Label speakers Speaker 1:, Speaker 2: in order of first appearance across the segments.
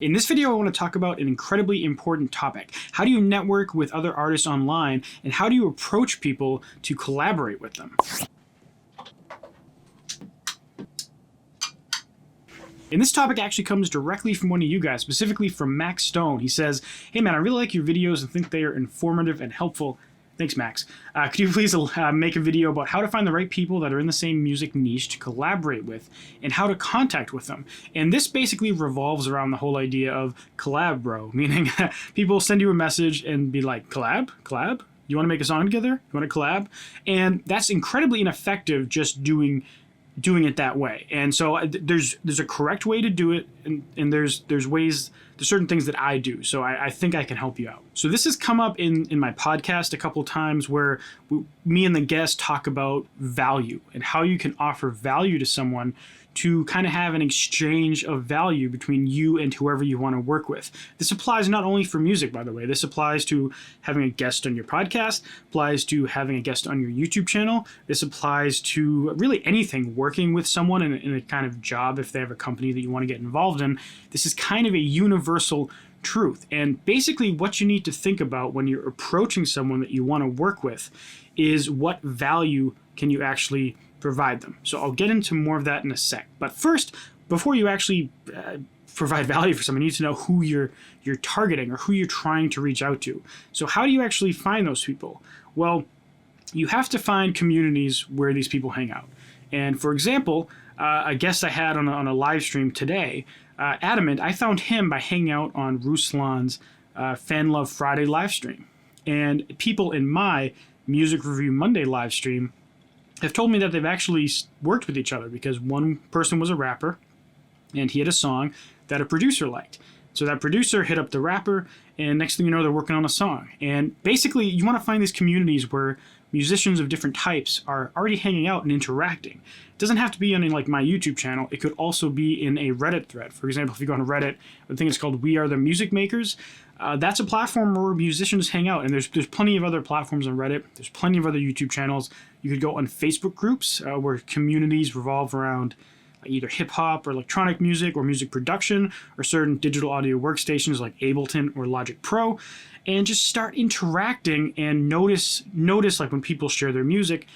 Speaker 1: In this video, I want to talk about an incredibly important topic. How do you network with other artists online, and how do you approach people to collaborate with them? And this topic actually comes directly from one of you guys, specifically from Max Stone. He says, "Hey man, I really like your videos and think they are informative and helpful." Thanks, Max. Could you please make a video about how to find the right people that are in the same music niche to collaborate with and how to contact with them? And this basically revolves around the whole idea of Collab Bro, meaning people send you a message and be like, collab? Collab? You want to make a song together? You want to collab? And that's incredibly ineffective just doing it that way. And so there's a correct way to do it, and there's certain things that I do. So I think I can help you out. So this has come up in my podcast a couple times where me and the guest talk about value and how you can offer value to someone to kind of have an exchange of value between you and whoever you want to work with. This applies not only for music, by the way. This applies to having a guest on your podcast, applies to having a guest on your YouTube channel. This applies to really anything, working with someone in a kind of job if they have a company that you want to get involved in. This is kind of a universal truth. And basically what you need to think about when you're approaching someone that you want to work with is what value can you actually provide them. So I'll get into more of that in a sec. But first, before you actually provide value for someone, you need to know who you're targeting or who you're trying to reach out to. So how do you actually find those people? Well, you have to find communities where these people hang out. And for example, a guest I had on a live stream today, Adamant, I found him by hanging out on Ruslan's Fan Love Friday live stream. And people in my Music Review Monday live stream have told me that they've actually worked with each other because one person was a rapper and he had a song that a producer liked. So that producer hit up the rapper, and next thing you know, they're working on a song. And basically, you want to find these communities where musicians of different types are already hanging out and interacting. It doesn't have to be on like my YouTube channel. It could also be in a Reddit thread. For example, if you go on Reddit, I think it's called We Are the Music Makers. That's a platform where musicians hang out, and there's plenty of other platforms on Reddit. There's plenty of other YouTube channels. You could go on Facebook groups where communities revolve around either hip-hop or electronic music or music production or certain digital audio workstations like Ableton or Logic Pro, and just start interacting and notice like when people share their music,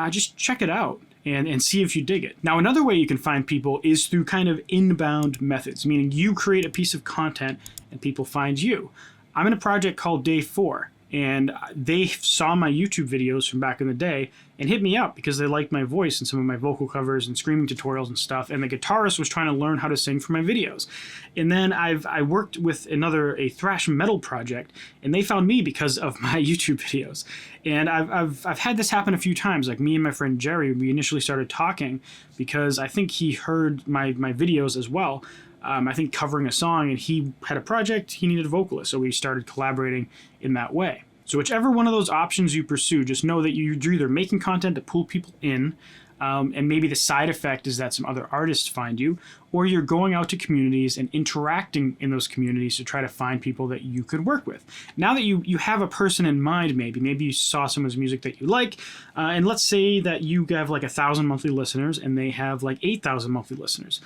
Speaker 1: just check it out and see if you dig it. Now, another way you can find people is through kind of inbound methods, meaning you create a piece of content and people find you. I'm in a project called Day 4, and they saw my YouTube videos from back in the day and hit me up because they liked my voice and some of my vocal covers and screaming tutorials and stuff, and the guitarist was trying to learn how to sing for my videos. And then I worked with a thrash metal project, and they found me because of my YouTube videos. And I've had this happen a few times. Like me and my friend Jerry, we initially started talking because I think he heard my videos as well. I think covering a song, and he had a project, he needed a vocalist, so we started collaborating in that way. So whichever one of those options you pursue, just know that you're either making content to pull people in, and maybe the side effect is that some other artists find you, or you're going out to communities and interacting in those communities to try to find people that you could work with. Now that you have a person in mind, maybe you saw someone's music that you like, and let's say that you have like 1,000 monthly listeners and they have like 8,000 monthly listeners.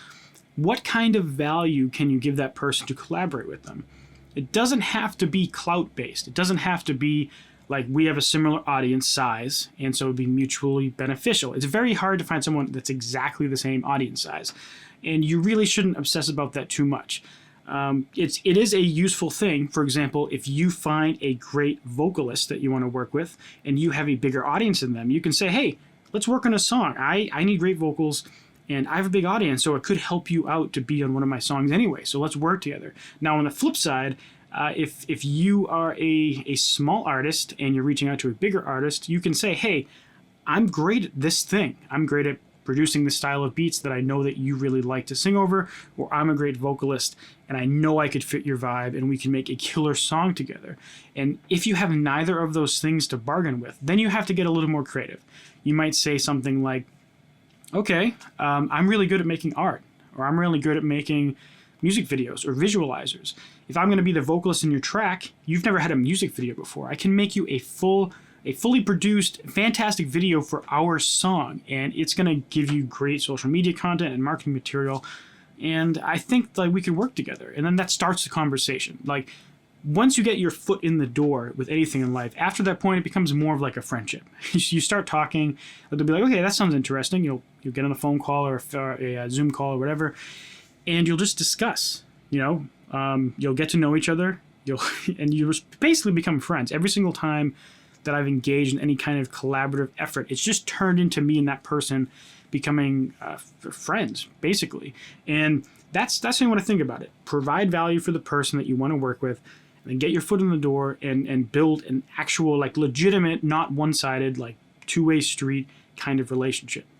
Speaker 1: What kind of value can you give that person to collaborate with them? It doesn't have to be clout-based. It doesn't have to be like we have a similar audience size, and so it would be mutually beneficial. It's very hard to find someone that's exactly the same audience size, and you really shouldn't obsess about that too much. It is a useful thing. For example, if you find a great vocalist that you want to work with and you have a bigger audience than them, you can say, hey, let's work on a song. I need great vocals, and I have a big audience, so it could help you out to be on one of my songs anyway. So let's work together. Now, on the flip side, if you are a small artist and you're reaching out to a bigger artist, you can say, hey, I'm great at this thing. I'm great at producing the style of beats that I know that you really like to sing over, or I'm a great vocalist and I know I could fit your vibe and we can make a killer song together. And if you have neither of those things to bargain with, then you have to get a little more creative. You might say something like, okay, I'm really good at making art, or I'm really good at making music videos or visualizers. If I'm going to be the vocalist in your track, you've never had a music video before. I can make you a fully produced, fantastic video for our song, and it's going to give you great social media content and marketing material and I think like we could work together. And then that starts the conversation. Like once you get your foot in the door with anything in life, after that point, it becomes more of like a friendship. You start talking, they'll be like, okay, that sounds interesting. You'll get on a phone call or a Zoom call or whatever, and you'll just discuss. You'll get to know each other. And you basically become friends. Every single time that I've engaged in any kind of collaborative effort, it's just turned into me and that person becoming friends, basically. And that's how you want to think about it. Provide value for the person that you want to work with, and then get your foot in the door and build an actual, like, legitimate, not one-sided, like, two-way street kind of relationship.